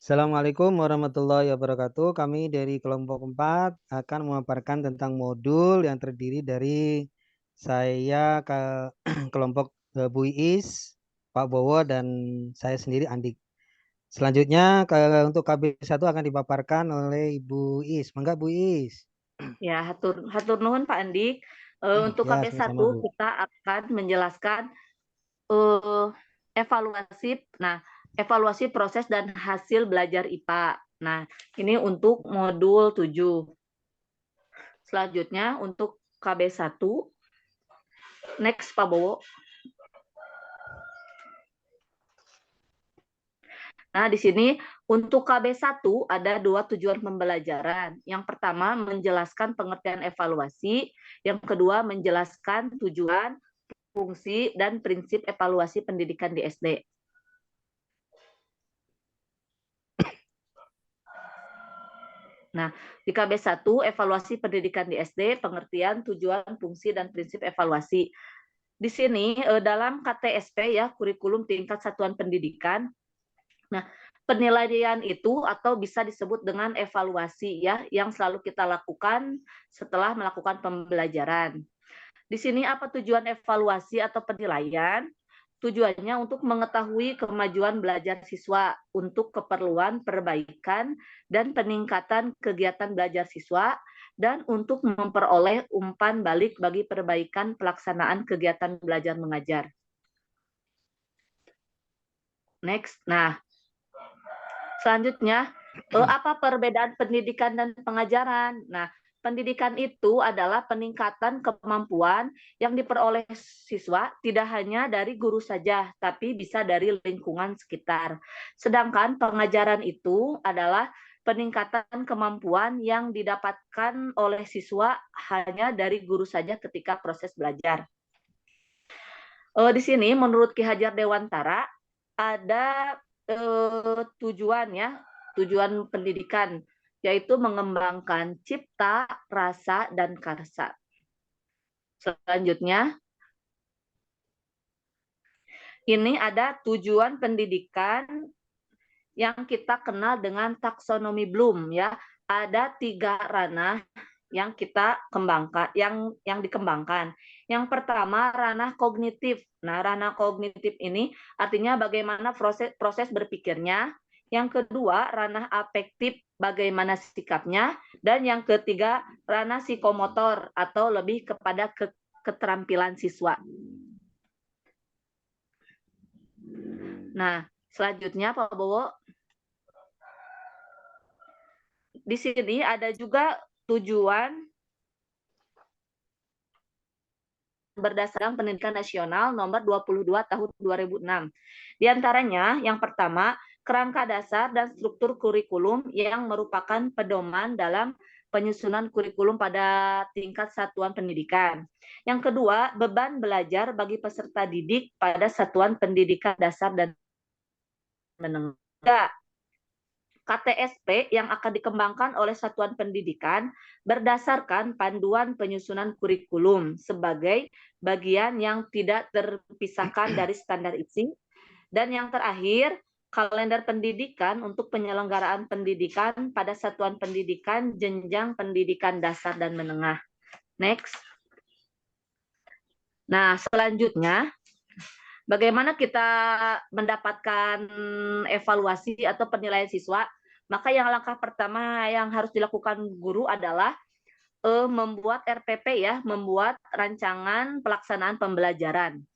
Assalamualaikum warahmatullahi wabarakatuh. Kami dari kelompok 4 akan memaparkan tentang modul yang terdiri dari saya ke kelompok Bu Iis, Pak Bowo, dan saya sendiri Andik. Selanjutnya untuk KB1 akan dipaparkan oleh Ibu Iis. Mangga Bu Iis. Ya, hatur nuhun Pak Andik. Untuk Ya, KB1 sama-sama, Bu. kita akan menjelaskan evaluasi. Nah, evaluasi proses dan hasil belajar IPA. Nah, ini untuk modul 7. Selanjutnya untuk KB1. Next, Pak Bowo. Nah, di sini untuk KB1 ada 2 tujuan pembelajaran. Yang pertama, menjelaskan pengertian evaluasi. Yang kedua, menjelaskan tujuan, fungsi, dan prinsip evaluasi pendidikan di SD. Nah, di KB1, evaluasi pendidikan di SD, pengertian, tujuan, fungsi, dan prinsip evaluasi. Di sini, dalam KTSP, ya, kurikulum tingkat satuan pendidikan, nah, penilaian itu atau bisa disebut dengan evaluasi, ya, yang selalu kita lakukan setelah melakukan pembelajaran. Di sini apa tujuan evaluasi atau penilaian? Tujuannya untuk mengetahui kemajuan belajar siswa untuk keperluan perbaikan dan peningkatan kegiatan belajar siswa dan untuk memperoleh umpan balik bagi perbaikan pelaksanaan kegiatan belajar mengajar. Next. Nah, selanjutnya, apa perbedaan pendidikan dan pengajaran? Nah, pendidikan itu adalah peningkatan kemampuan yang diperoleh siswa tidak hanya dari guru saja, tapi bisa dari lingkungan sekitar. Sedangkan pengajaran itu adalah peningkatan kemampuan yang didapatkan oleh siswa hanya dari guru saja ketika proses belajar. Di sini menurut Ki Hajar Dewantara ada tujuan, ya, tujuan pendidikan, yaitu mengembangkan cipta, rasa, dan karsa. Selanjutnya, ini ada tujuan pendidikan yang kita kenal dengan taksonomi Bloom, ya. Ada 3 ranah yang kita kembangkan, yang dikembangkan. Yang pertama, ranah kognitif. Nah, ranah kognitif ini artinya bagaimana proses berpikirnya. Yang kedua, ranah afektif, bagaimana sikapnya. Dan yang ketiga, ranah psikomotor atau lebih kepada keterampilan siswa. Nah, selanjutnya Pak Bowo. Di sini ada juga tujuan berdasarkan Pendidikan Nasional nomor 22 tahun 2006. Di antaranya, yang pertama, kerangka dasar dan struktur kurikulum yang merupakan pedoman dalam penyusunan kurikulum pada tingkat satuan pendidikan. Yang kedua, beban belajar bagi peserta didik pada satuan pendidikan dasar dan menengah. KTSP yang akan dikembangkan oleh satuan pendidikan berdasarkan panduan penyusunan kurikulum sebagai bagian yang tidak terpisahkan dari standar isi. Dan yang terakhir, kalender pendidikan untuk penyelenggaraan pendidikan pada satuan pendidikan jenjang pendidikan dasar dan menengah. Next. Nah, selanjutnya, bagaimana kita mendapatkan evaluasi atau penilaian siswa? Maka yang langkah pertama yang harus dilakukan guru adalah membuat RPP, ya, membuat rancangan pelaksanaan pembelajaran.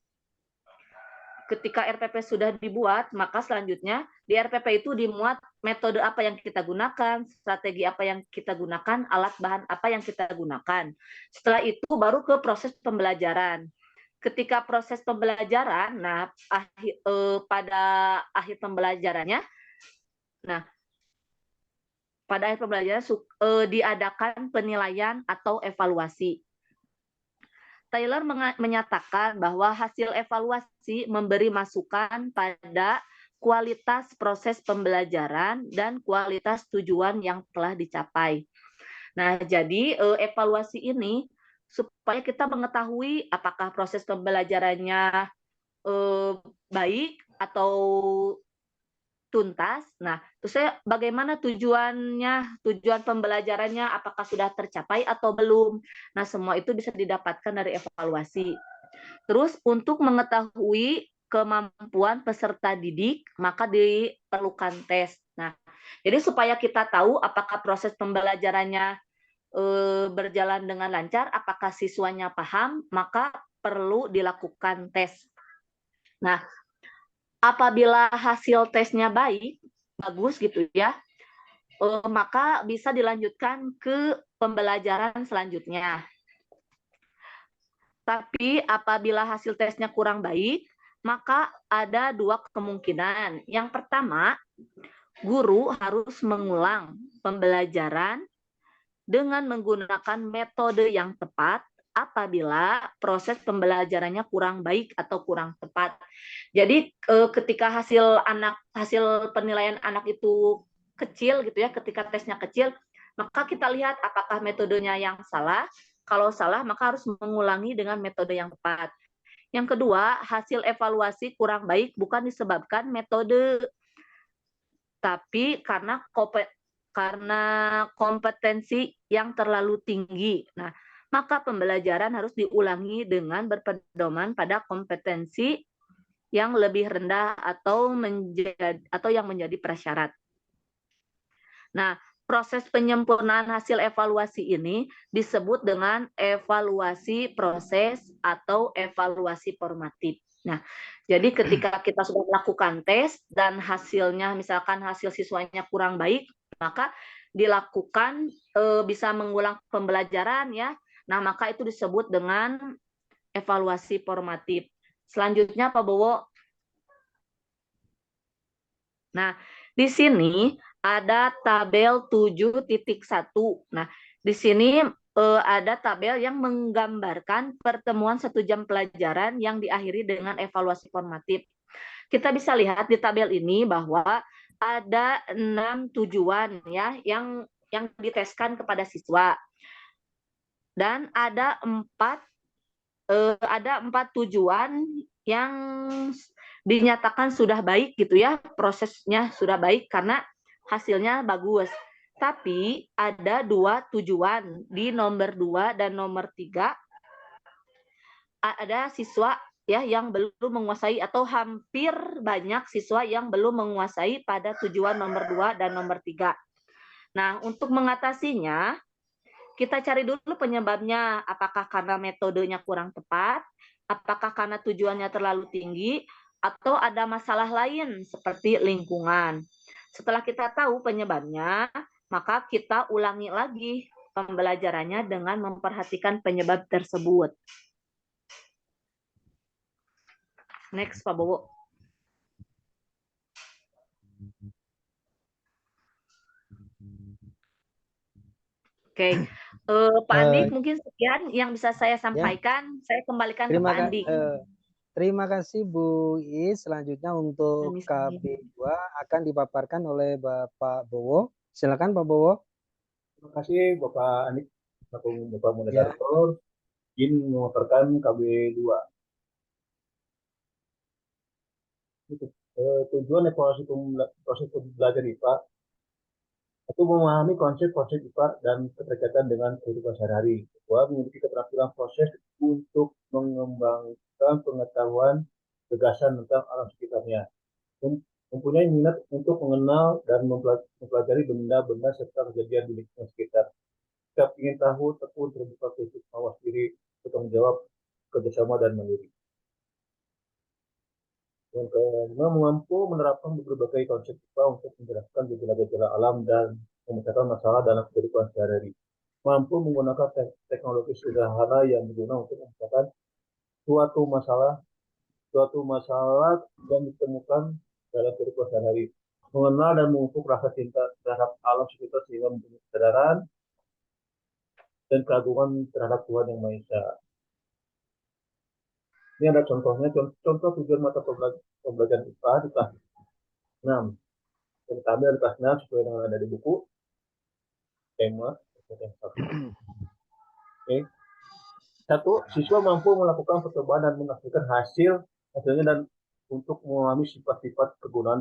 Ketika RPP sudah dibuat, maka selanjutnya di RPP itu dimuat metode apa yang kita gunakan, strategi apa yang kita gunakan, alat bahan apa yang kita gunakan. Setelah itu baru ke proses pembelajaran. Ketika proses pembelajaran, nah pada akhir pembelajarannya, nah pada akhir pembelajaran diadakan penilaian atau evaluasi. Taylor menyatakan bahwa hasil evaluasi memberi masukan pada kualitas proses pembelajaran dan kualitas tujuan yang telah dicapai. Nah, jadi evaluasi ini supaya kita mengetahui apakah proses pembelajarannya baik atau tuntas. Nah, terus bagaimana tujuannya, tujuan pembelajarannya, apakah sudah tercapai atau belum. Nah, semua itu bisa didapatkan dari evaluasi. Terus untuk mengetahui kemampuan peserta didik, maka diperlukan tes. Nah, jadi supaya kita tahu apakah proses pembelajarannya berjalan dengan lancar, apakah siswanya paham, maka perlu dilakukan tes. Nah, apabila hasil tesnya baik, bagus gitu ya, maka bisa dilanjutkan ke pembelajaran selanjutnya. Tapi apabila hasil tesnya kurang baik, maka ada dua kemungkinan. Yang pertama, guru harus mengulang pembelajaran dengan menggunakan metode yang tepat apabila proses pembelajarannya kurang baik atau kurang tepat. Jadi ketika hasil penilaian anak itu kecil gitu ya, ketika tesnya kecil, maka kita lihat apakah metodenya yang salah. Kalau salah, maka harus mengulangi dengan metode yang tepat. Yang kedua, hasil evaluasi kurang baik bukan disebabkan metode, tapi karena kompetensi yang terlalu tinggi. Nah, maka pembelajaran harus diulangi dengan berpedoman pada kompetensi yang lebih rendah atau yang menjadi prasyarat. Nah, proses penyempurnaan hasil evaluasi ini disebut dengan evaluasi proses atau evaluasi formatif. Nah, jadi ketika kita sudah melakukan tes dan hasilnya misalkan hasil siswanya kurang baik, maka dilakukan bisa mengulang pembelajaran ya. Nah, maka itu disebut dengan evaluasi formatif. Selanjutnya Pak Bowo. Nah, di sini ada tabel 7.1. Nah, di sini ada tabel yang menggambarkan pertemuan 1 jam pelajaran yang diakhiri dengan evaluasi formatif. Kita bisa lihat di tabel ini bahwa ada 6 tujuan ya yang diteskan kepada siswa. Dan ada 4 tujuan yang dinyatakan sudah baik gitu ya, prosesnya sudah baik karena hasilnya bagus. Tapi ada 2 tujuan di nomor 2 dan nomor 3 ada siswa ya yang belum menguasai atau hampir banyak siswa yang belum menguasai pada tujuan nomor 2 dan nomor 3. Nah, untuk mengatasinya kita cari dulu penyebabnya, apakah karena metodenya kurang tepat, apakah karena tujuannya terlalu tinggi, atau ada masalah lain seperti lingkungan. Setelah kita tahu penyebabnya, maka kita ulangi lagi pembelajarannya dengan memperhatikan penyebab tersebut. Next, Pak Bowo. Oke, Pak Andik mungkin sekian yang bisa saya sampaikan. Saya kembalikan ke Pak Andik. Terima kasih Bu Is. Selanjutnya untuk KB2 akan dipaparkan oleh Bapak Bowo. Silakan Pak Bowo. Terima kasih Bapak Andik, Bapak Moderator. Izin memaparkan KB2. Tujuan evaluasi proses belajar IPA itu memahami konsep-konsep IPA dan keterkaitan dengan kehidupan sehari-hari. Kedua, memiliki keterampilan proses untuk mengembangkan pengetahuan gagasan tentang alam sekitarnya. Mempunyai minat untuk mengenal dan mempelajari benda-benda serta kejadian di lingkungan sekitar. Kita ingin tahu, tekun, terbuka, kritis, mawas diri, bertanggung jawab, kerjasama, dan mandiri. Yang kelima, mampu menerapkan berbagai konsep IPA untuk menjelaskan gejala-gejala alam dan memecahkan masalah dalam kehidupan sehari-hari. Mampu menggunakan teknologi sederhana yang berguna untuk memecahkan suatu masalah yang ditemukan dalam kehidupan sehari-hari. Mengenal dan memupuk rasa cinta terhadap alam sekitar sehingga mempunyai kesadaran dan keagungan terhadap Tuhan Yang Maha Esa. Ini ada contohnya, contoh tujuan mata pembelajaran IPA di kelas 6. Yang tampil di kelas 6 sesuai dengan ada di buku. Tema. Oke. 1. Siswa mampu melakukan percobaan dan menghasilkan hasilnya dan untuk memahami sifat-sifat kegunaan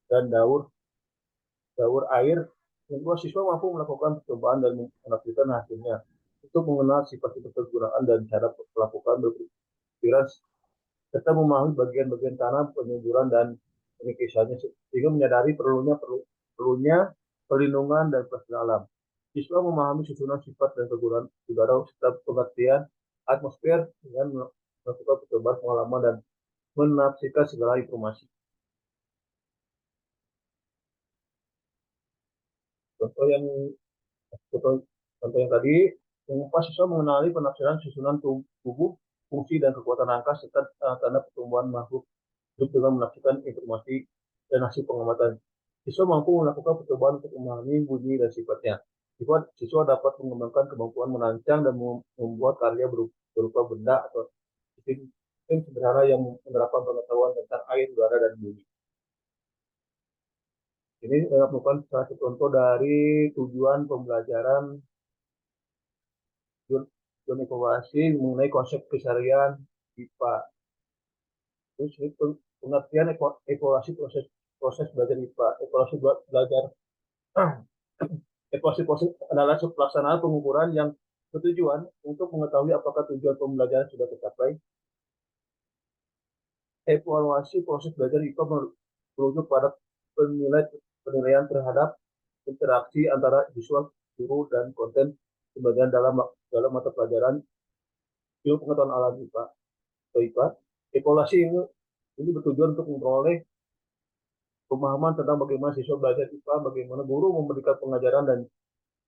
dan daur air. Yang kedua, siswa mampu melakukan percobaan dan menafsirkan hasilnya untuk mengenal sifat-sifat kegunaan dan cara melakukan berpikiran serta memahami bagian-bagian tanah, penyuburan dan pengikisannya sehingga menyadari perlunya perlindungan dan pelestarian alam. Siswa memahami susunan sifat dan kegunaan udara serta pengertian atmosfer dengan melakukan percobaan pengalaman dan menafsirkan segala informasi. Contoh yang contoh, contoh yang tadi, mengupas siswa mengenali penafsiran susunan tubuh, fungsi dan kekuatan angka serta tanda pertumbuhan makhluk hidup dengan menafsirkan informasi dan hasil pengamatan. Siswa mampu melakukan percobaan untuk memahami bunyi dan sifatnya. Siswa dapat mengembangkan kemampuan merancang dan membuat karya berupa benda atau sistem sederhana yang menerapkan pengetahuan tentang air, udara, dan bumi. Ini merupakan salah satu contoh dari tujuan pembelajaran tujuan evaluasi mengenai konsep keseharian IPA. Terus ini pengertian evaluasi proses belajar IPA. Evaluasi belajar evaluasi proses adalah pelaksanaan pengukuran yang bertujuan untuk mengetahui apakah tujuan pembelajaran sudah tercapai. Evaluasi proses belajar IPA merujuk pada penilaian terhadap interaksi antara siswa, guru, dan konten pembelajaran dalam mata pelajaran ilmu pengetahuan alam IPA atau IPA. Evaluasi ini bertujuan untuk memperoleh pemahaman tentang bagaimana siswa belajar IPA, bagaimana guru memberikan pengajaran, dan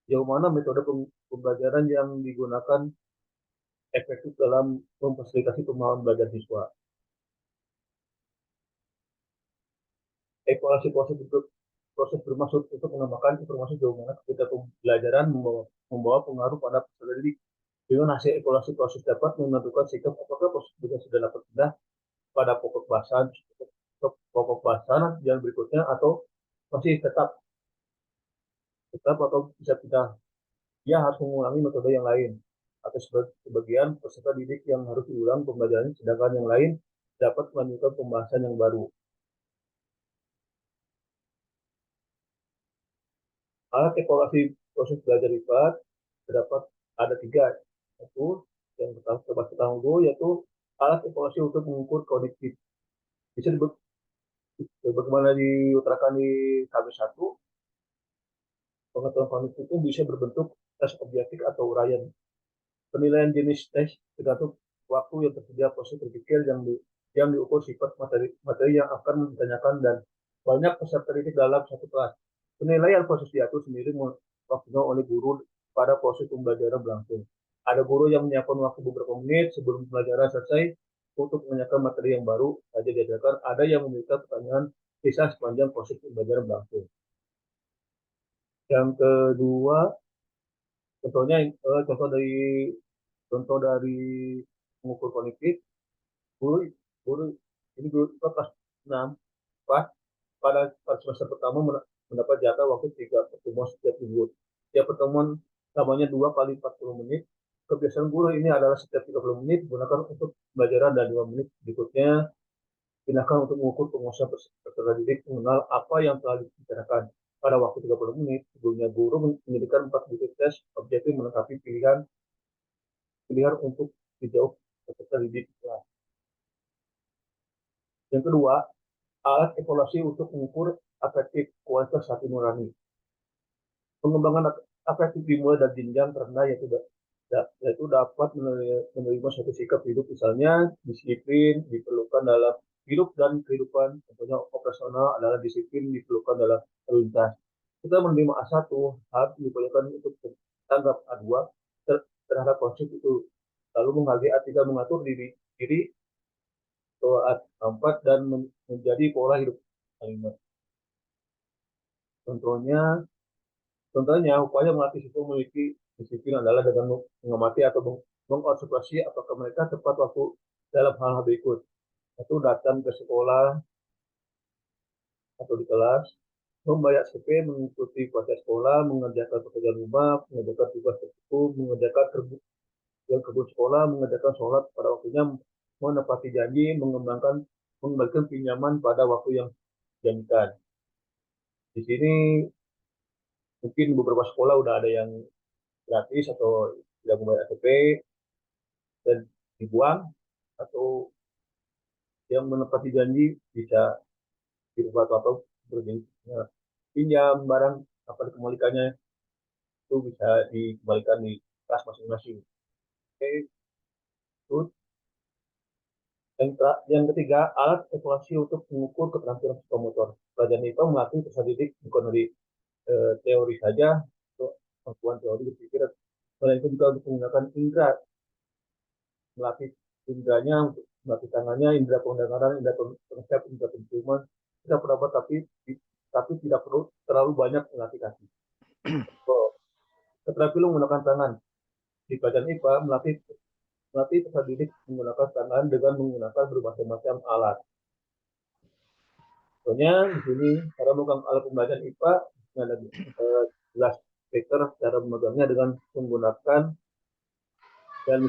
sejauh mana metode pembelajaran yang digunakan efektif dalam memfasilitasi pemahaman belajar siswa. Evaluasi proses bermaksud untuk menambahkan informasi sejauh mana ketika pembelajaran membawa pengaruh pada peserta didik. Dengan hasil evaluasi proses dapat menentukan sikap apakah proses belajar sudah dapat pindah pada pokok bahasan yang berikutnya atau masih tetap atau bisa pindah. Dia harus mengulangi metode yang lain atau sebagian peserta didik yang harus diulang pembelajaran, sedangkan yang lain dapat melanjutkan pembahasan yang baru. Alat evaluasi proses belajar IPA terdapat ada 3, yaitu yang pertama dulu yaitu alat evaluasi untuk mengukur kognitif. Bisa bagaimana diutarakan di tabel 1, pengetahuan kognitif itu bisa berbentuk tes objektif atau uraian. Penilaian jenis tes tergantung waktu yang tersedia proses berpikir yang diukur sifat materi yang akan ditanyakan dan banyak peserta didik dalam satu kelas. Penilaian proses diatur sendiri waktunya oleh guru pada proses pembelajaran berlangsung. Ada guru yang menyiapkan waktu beberapa menit sebelum pembelajaran selesai untuk menanyakan materi yang baru saja diajarkan. Ada yang memberikan pertanyaan sisa sepanjang proses pembelajaran berlangsung. Yang kedua, contoh dari mengukur kognitif, guru ini guru kelas 6 pada semester pertama mendapat jatah waktu 3 pertemuan setiap minggu. Setiap pertemuan namanya 2 kali 40 menit. Kebiasaan guru ini adalah setiap 30 menit digunakan untuk pembelajaran dan 5 menit berikutnya digunakan untuk mengukur pengusaha peserta didik mengenal apa yang telah dibicarakan. Pada waktu 30 menit, sebelumnya guru menyediakan 4 buku tes objektif melengkapi pilihan untuk dijawab peserta didik. Yang kedua, alat evaluasi untuk mengukur afektif kualitas hati nurani. Pengembangan afektif dimulai dari jenjang terendah yaitu dapat menerima suatu sikap hidup, misalnya disiplin diperlukan dalam hidup dan kehidupan. Contohnya operasional adalah disiplin diperlukan dalam lintas. Kita menerima A1 harus diperlukan untuk tanggap A2 terhadap konsep itu. Lalu menghargai A3 mengatur diri A4 dan menjadi pola hidup A5. Contohnya upaya melatih siswa memiliki disiplin adalah dengan mengamati atau mengobservasi apakah mereka tepat waktu dalam hal-hal berikut. Satu, datang ke sekolah atau di kelas, membayar SPP, mengikuti proses sekolah, mengerjakan pekerjaan rumah, mengerjakan tugas tertentu, mengerjakan kebun sekolah, mengerjakan sholat pada waktunya, menepati janji, mengembangkan mengembalikan pinjaman pada waktu yang dijanjikan. Di sini mungkin beberapa sekolah udah ada yang gratis atau tidak membayar ATP dan dibuang, atau yang menepati janji bisa dirubah atau berjanji pinjam barang apa dikembalikannya itu bisa dikembalikan di kelas masing-masing. Oke, itu. Yang ketiga, alat evaluasi untuk mengukur keterampilan psikomotor. Pelajaran IPA melatih peserta didik bukan dari teori saja, untuk kemampuan teori berpikir, melainkan juga untuk menggunakan indera, melatih inderanya, untuk melatih tangannya, indera pendengaran, indera penglihatan, indera penciuman. Kita pendapat tapi tidak perlu terlalu banyak melatih kaki. Keterampilan menggunakan tangan. Di pelajaran IPA melatih peserta didik menggunakan tangan dengan menggunakan bermacam-macam alat. Contohnya di sini cara memegang alat pembelajaran IPA ada gelas beker, cara memegangnya dengan menggunakan dan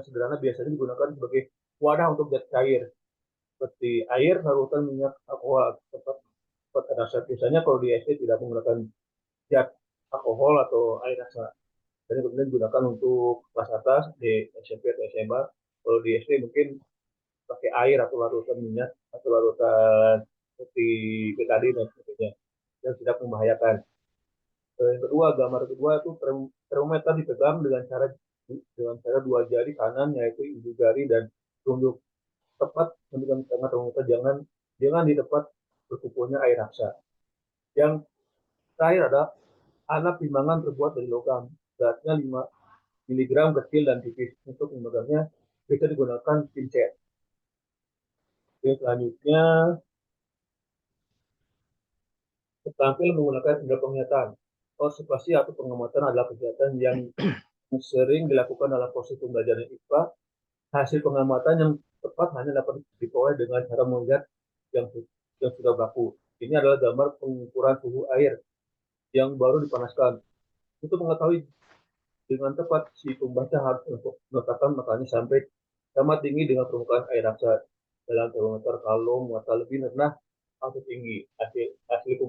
sederhana biasanya digunakan sebagai wadah untuk zat cair seperti air, larutan, minyak, alkohol, tempat rasa. Biasanya kalau di SD tidak menggunakan zat alkohol atau air rasa. Dan kemudian digunakan untuk kelas atas di SMP atau SMA. Kalau di SD mungkin pakai air atau larutan minyak atau larutan seperti betadin dan sebagainya yang tidak membahayakan. Yang kedua, gambar kedua itu termometer dipegang dengan cara dua jari kanan, yaitu ibu jari dan telunjuk, tepat memegang tengah termometer, jangan di tempat berkumpulnya air raksa. Yang terakhir ada alat timbangan terbuat dari logam, beratnya 5 mg, kecil dan tipis. Untuk memegangnya bisa digunakan pincet. Oke, selanjutnya tampil menggunakan indera penglihatan. Observasi atau pengamatan adalah kegiatan yang sering dilakukan dalam proses pembelajaran IPA. Hasil pengamatan yang tepat hanya dapat diperoleh dengan cara melihat yang sudah baku. Ini adalah gambar pengukuran suhu air yang baru dipanaskan. Untuk mengetahui dengan tepat, si pembaca harus meletakkan matanya sampai sama tinggi dengan permukaan air raksa dalam termometer. Kalau muatan lebih rendah atau tinggi, hasil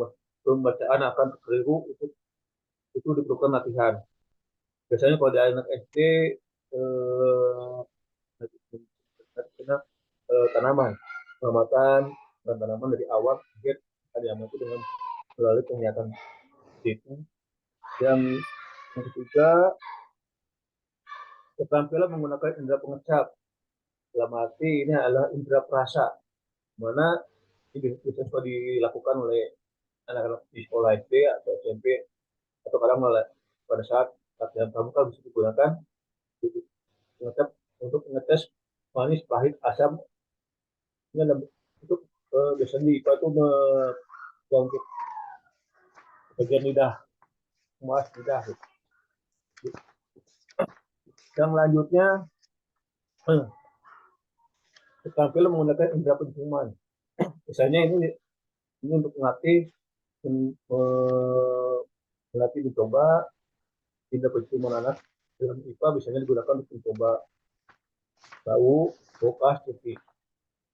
pembacaan akan keliru. Itu diperlukan latihan. Biasanya kalau di anak SD tanaman, pengamatan dan tanaman dari awal akan diamati dengan melalui penglihatan itu. Yang ketiga, keterampilan menggunakan indera pengecap. Dalam arti ini adalah indera perasa, mana ini biasanya dilakukan oleh anak-anak di sekolah SD atau SMP, atau kadang pada saat latihan pramuka bisa digunakan mengecap untuk mengetes manis, pahit, asam. Ini untuk biasanya di IPA itu untuk bagian lidah, emas lidah. Yang selanjutnya, keterampilan menggunakan indera penciuman. Misalnya ini untuk melatih mencoba indera penciuman anak dalam IPA biasanya digunakan untuk mencoba bau, khas, cuci.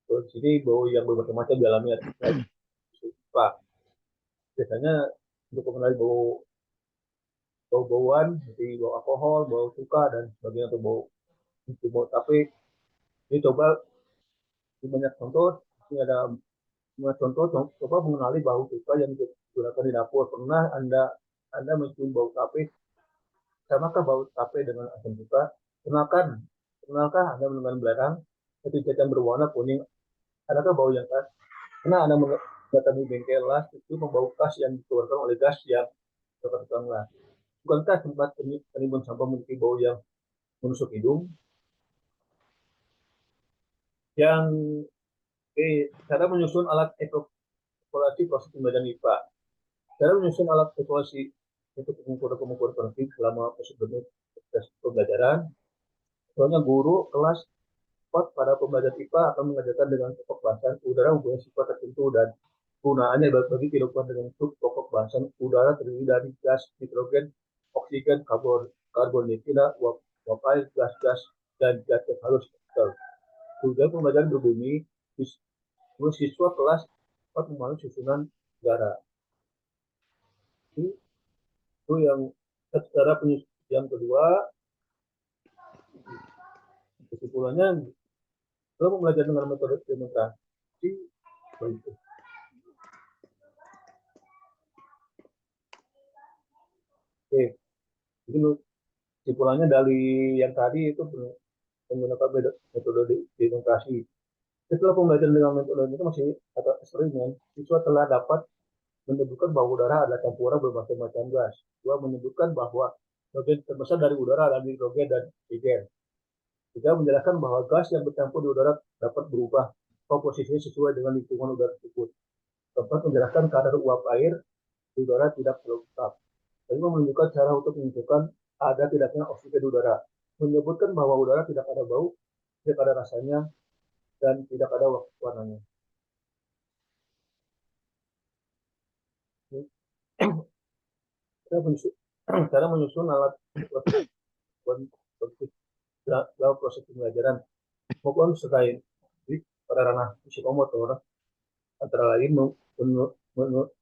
Di sini bau yang bermacam-macam dialami IPA. Biasanya untuk mengenali bau-bauan, seperti bau alkohol, bau cuka dan sebagainya, atau bau tapi ini coba di banyak contoh. Ini ada contoh coba mengenali bau cuka yang digunakan di dapur. Pernah Anda mencium bau tape? Samakah bau tape dengan asam cuka? Pernahkah Anda mendengar belerang ketika yang berwarna kuning? Adakah bau yang khas? Karena Anda mendatangi bengkel las, itu membau khas yang dikeluarkan oleh gas yang terkena las. Bukankah tempat penimbun sampah memiliki bau yang menusuk hidung? Yang cara menyusun alat evaluasi proses pembelajaran IPA. Cara menyusun alat evaluasi untuk mengukur kognitif selama proses pembelajaran. Soalnya guru kelas pada pembelajaran IPA akan mengajarkan dengan pokok bahasan udara mempunyai sifat tertentu dan gunaannya bagi kehidupan dengan pokok bahasan udara terdiri dari gas, nitrogen, oksigen, karbon dioksida, uap air, gas-gas dan jatuh halus. Tujuan pembelajaran berbunyi, siswa kelas dapat memahami susunan negara. Itu yang secara yang kedua, kesimpulannya, kalau belajar dengan metode demonstrasi, begitu. Oke, jadi kesimpulannya dari yang tadi itu menggunakan metode demonstrasi. Setelah pembelajaran dengan metode itu masih agak eksperimen, siswa telah dapat menyebutkan bahwa udara adalah campuran bermacam-macam gas. Dua, menyebutkan bahwa bagian terbesar dari udara adalah hidrogen dan oksigen. Tiga, menjelaskan bahwa gas yang bercampur di udara dapat berubah komposisinya sesuai dengan lingkungan udara tersebut. Keempat, menjelaskan kadar uap air di udara tidak selalu tetap. Kelima, menunjukkan cara untuk menentukan ada tidaknya oksigen di udara. Menyebutkan bahwa udara tidak ada bau, tidak ada rasanya, dan tidak ada warnanya. Cara menyusun alat dalam proses pembelajaran maupun selain pada ranah psikomotor, antara lain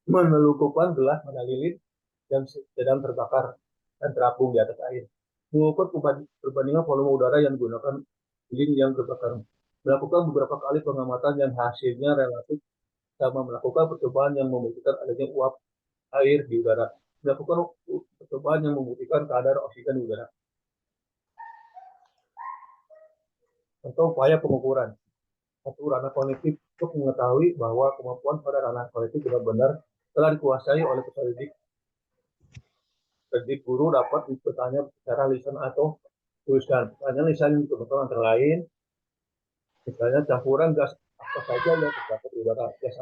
menelukukan gelas pada lilin yang sedang terbakar dan terapung di atas air, mengukur perbandingan volume udara yang digunakan lilin yang terbakar, melakukan beberapa kali pengamatan yang hasilnya relatif sama, melakukan percobaan yang membuktikan adanya uap air di udara, melakukan percobaan yang membuktikan kadar oksigen di udara. Atau upaya pengukuran. Satu, ranah kognitif, untuk mengetahui bahwa kemampuan pada ranah kognitif benar-benar telah dikuasai oleh peserta didik. Jadi guru dapat bertanya secara lisan atau tuliskan. Pertanyaan lisan yang ditentukan antara lain, misalnya campuran gas apa saja yang terdapat di udara, gas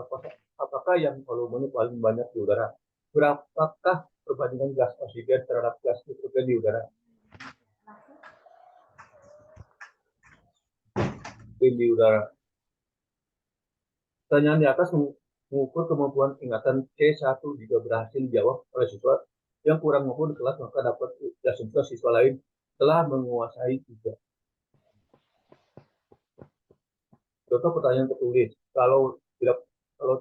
apakah yang volumenya paling banyak di udara, berapakah perbandingan gas oksigen terhadap gas hidrogen di udara. Di udara. Pertanyaan di atas mengukur kemampuan ingatan C1 jika berhasil dijawab oleh siswa yang kurang mampu di kelas, maka dapat diasumsikan siswa lain telah menguasai juga. Contoh pertanyaan tertulis. Kalau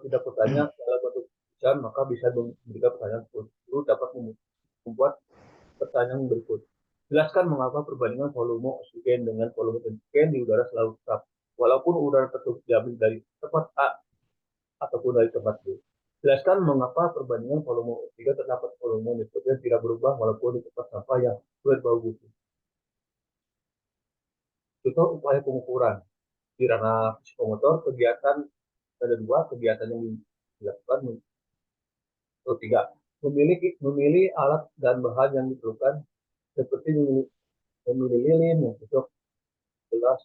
tidak bertanya dalam bentuk tulisan, maka bisa memberikan pertanyaan tersebut. Guru dapat membuat pertanyaan berikut. Jelaskan mengapa perbandingan volume oksigen dengan volume oksigen di udara selalu tetap, walaupun udara tersebut diambil dari tempat A ataupun dari tempat B. Jelaskan mengapa perbandingan volume oksigen terdapat volume nitrogen tidak berubah walaupun di tempat sampah yang berbau busuk. Contoh upaya pengukuran. Di ranah psikomotor, kegiatan ada dua, kegiatan yang dilakukan. Tiga, memilih alat dan bahan yang diperlukan, seperti memilih lilin yang cocok, gelas,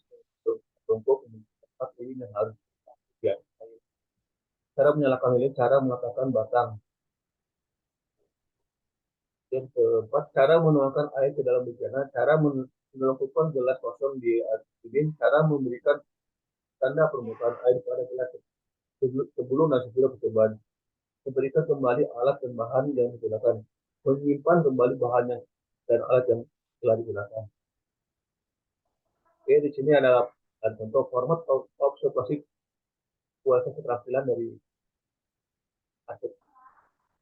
tumpuk, tempat lilin yang harus ya. Cara menyalakan lilin, cara meletakkan batang. Yang keempat, cara menuangkan air ke dalam bejana, cara menelungkupkan gelas kosong di lilin, cara memberikan tanda permukaan air pada gelas sebelum dan sesudah percobaan, memberikan kembali alat dan bahan yang digunakan, menyimpan kembali bahan dan alat yang telah digunakan. Oke, di sini ada contoh format observasi kualitas keterampilan dari aspek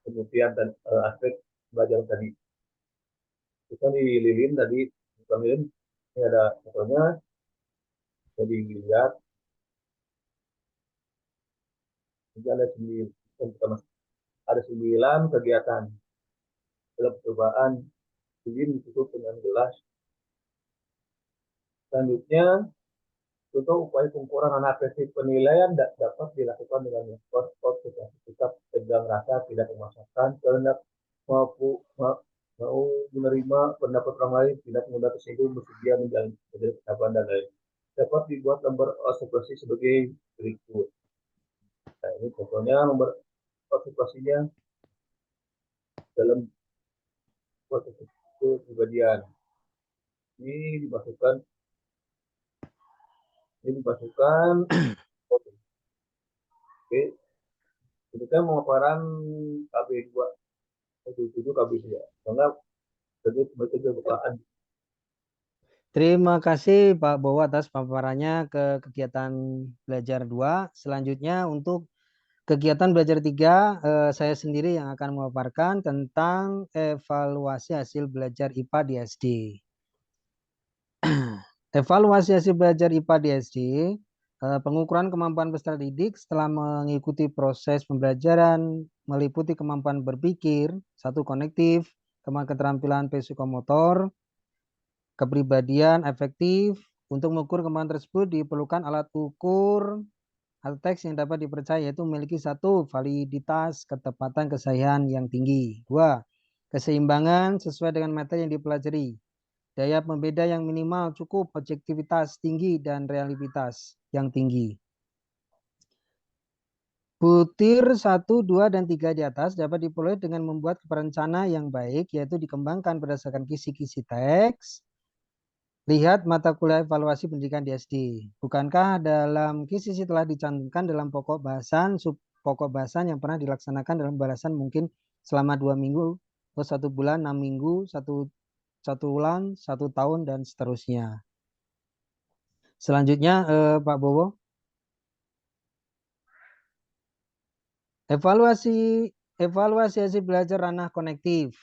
penelitian dan aspek belajar tadi. Kita di lilin tadi, bukan lilin, ini ada contohnya. Jadi lihat, ini ada 9 kegiatan dalam percobaan lilin ditutup dengan gelas. Selanjutnya, contoh upaya pengukuran analisis penilaian dapat dilakukan dengan skor sikap tegang rasa, tidak memaksakan, kehendak mau menerima pendapat orang lain, tidak mudah tersinggung, bersedia menjalin percakapan dan lain. Dapat dibuat lembar observasi sebagai berikut. Nah, ini contohnya nomor observasinya dalam proses kepribadian. Ini dimasukkan. Oke. Ini kan pemaparan KB2, KB7, KB3. Karena jadi sebagai bukaan. Terima kasih Pak Bowo atas paparannya ke kegiatan belajar 2. Selanjutnya untuk kegiatan belajar 3, saya sendiri yang akan memaparkan tentang evaluasi hasil belajar IPA di SD. Evaluasi hasil belajar IPA di SD, pengukuran kemampuan peserta didik setelah mengikuti proses pembelajaran meliputi kemampuan berpikir, 1 konektif, keterampilan psikomotor, kepribadian efektif. Untuk mengukur kemampuan tersebut diperlukan alat ukur atau teks yang dapat dipercaya, yaitu memiliki 1, validitas, ketepatan, kesahihan yang tinggi. 2, keseimbangan sesuai dengan materi yang dipelajari. Daya pembeda yang minimal cukup, objektivitas tinggi, dan realitas yang tinggi. Butir 1, 2, dan 3 di atas dapat diperoleh dengan membuat perencana yang baik, yaitu dikembangkan berdasarkan kisi-kisi teks. Lihat mata kuliah evaluasi pendidikan di SD. Bukankah dalam kisi telah dicantumkan dalam pokok bahasan, subpokok bahasan yang pernah dilaksanakan dalam bahasan mungkin selama 2 minggu, atau 1 bulan, 6 minggu, 1 bulan, 1 tahun, dan seterusnya. Selanjutnya Pak Bowo. Evaluasi hasil belajar ranah konektif.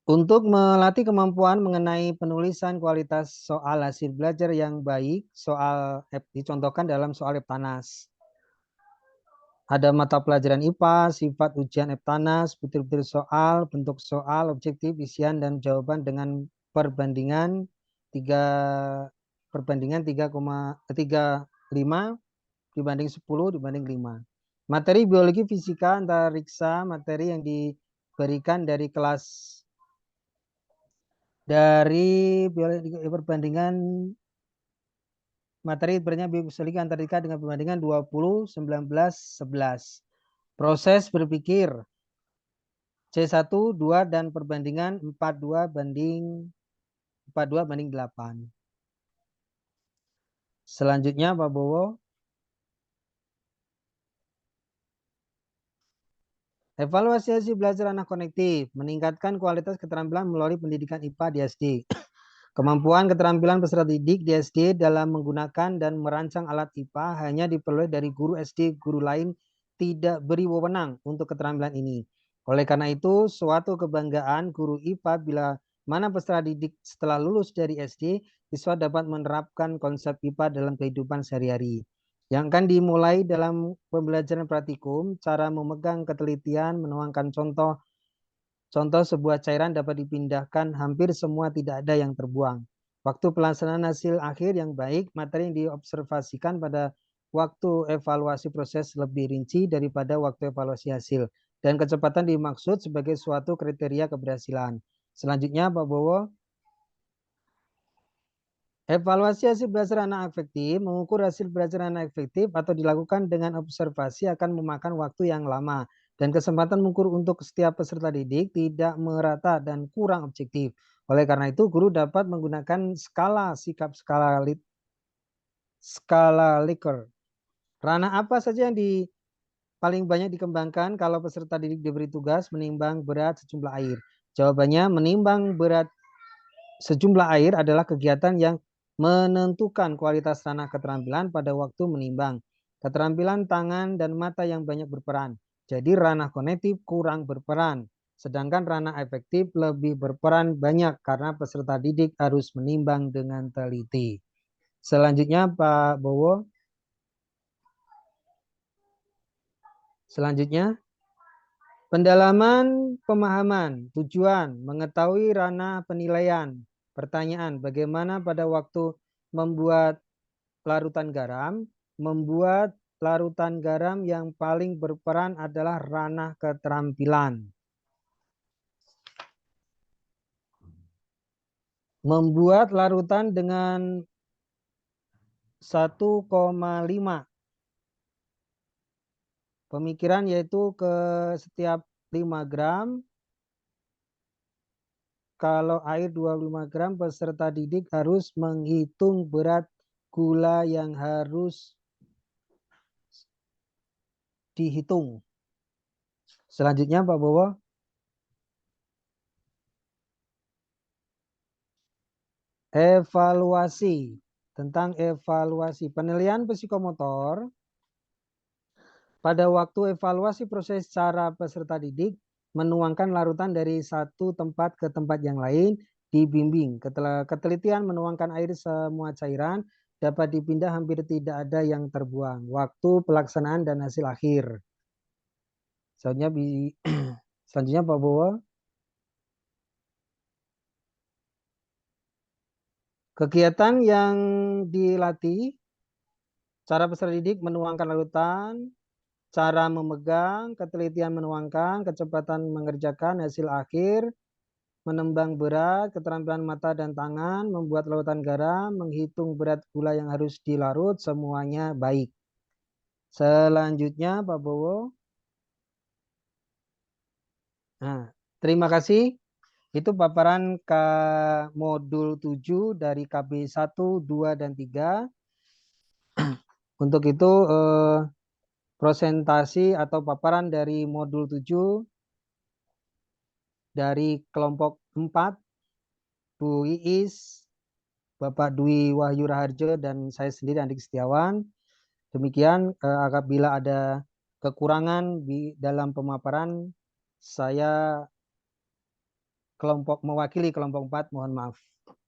Untuk melatih kemampuan mengenai penulisan kualitas soal hasil belajar yang baik, soal dicontohkan dalam soal Eptanas. Ada mata pelajaran IPA, sifat ujian Eptanas, butir-butir soal, bentuk soal, objektif, isian, dan jawaban dengan perbandingan 3,35 dibanding 10 dibanding 5. Materi biologi fisika antariksa, materi yang diberikan dari kelas perbandingan materi biologi antariksa dengan perbandingan 20, 19, 11. Proses berpikir C1, 2, dan perbandingan 42 banding 8. Selanjutnya Pak Bowo. Evaluasi hasil belajar anak konektif, meningkatkan kualitas keterampilan melalui pendidikan IPA di SD. Kemampuan keterampilan peserta didik di SD dalam menggunakan dan merancang alat IPA hanya diperoleh dari guru SD, guru lain tidak beri wewenang untuk keterampilan ini. Oleh karena itu, suatu kebanggaan guru IPA bila mana peserta didik setelah lulus dari SD, siswa dapat menerapkan konsep IPA dalam kehidupan sehari-hari. Yang akan dimulai dalam pembelajaran praktikum, cara memegang ketelitian, menuangkan contoh sebuah cairan dapat dipindahkan, hampir semua tidak ada yang terbuang. Waktu pelaksanaan hasil akhir yang baik, materi yang diobservasikan pada waktu evaluasi proses lebih rinci daripada waktu evaluasi hasil. Dan kecepatan dimaksud sebagai suatu kriteria keberhasilan. Selanjutnya Pak Bowo. Evaluasi hasil belajar anak efektif, mengukur hasil belajar anak efektif atau dilakukan dengan observasi akan memakan waktu yang lama dan kesempatan mengukur untuk setiap peserta didik tidak merata dan kurang objektif. Oleh karena itu, guru dapat menggunakan skala Likert. Ranah apa saja yang paling banyak dikembangkan kalau peserta didik diberi tugas menimbang berat sejumlah air? Jawabannya, menimbang berat sejumlah air adalah kegiatan yang menentukan kualitas ranah keterampilan pada waktu menimbang. Keterampilan tangan dan mata yang banyak berperan. Jadi ranah kognitif kurang berperan. Sedangkan ranah efektif lebih berperan banyak karena peserta didik harus menimbang dengan teliti. Selanjutnya Pak Bowo. Selanjutnya, pendalaman pemahaman, tujuan, mengetahui ranah penilaian. Pertanyaan, bagaimana pada waktu membuat larutan garam? Membuat larutan garam yang paling berperan adalah ranah keterampilan. Membuat larutan dengan 1,5 pemikiran, yaitu ke setiap 5 gram. Kalau air 25 gram, peserta didik harus menghitung berat gula yang harus dihitung. Selanjutnya Pak Bowo. Evaluasi. Tentang evaluasi penilaian psikomotor. Pada waktu evaluasi proses cara peserta didik menuangkan larutan dari satu tempat ke tempat yang lain dibimbing. Ketelitian menuangkan air semua cairan dapat dipindah, hampir tidak ada yang terbuang. Waktu pelaksanaan dan hasil akhir. Selanjutnya Pak Bowo. Kegiatan yang dilatih, cara peserta didik menuangkan larutan, cara memegang, ketelitian menuangkan, kecepatan mengerjakan, hasil akhir, menembang berat, keterampilan mata dan tangan, membuat lautan garam, menghitung berat gula yang harus dilarut, semuanya baik. Selanjutnya Pak Bowo. Nah, terima kasih. Itu paparan ke modul 7 dari KB 1, 2, dan 3. Untuk itu presentasi atau paparan dari modul 7 dari kelompok 4, Bu Iis, Bapak Dwi Wahyu Raharjo, dan saya sendiri Andik Setiawan. Demikian, apabila ada kekurangan di dalam pemaparan, saya mewakili kelompok 4, mohon maaf.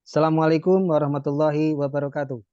Assalamualaikum warahmatullahi wabarakatuh.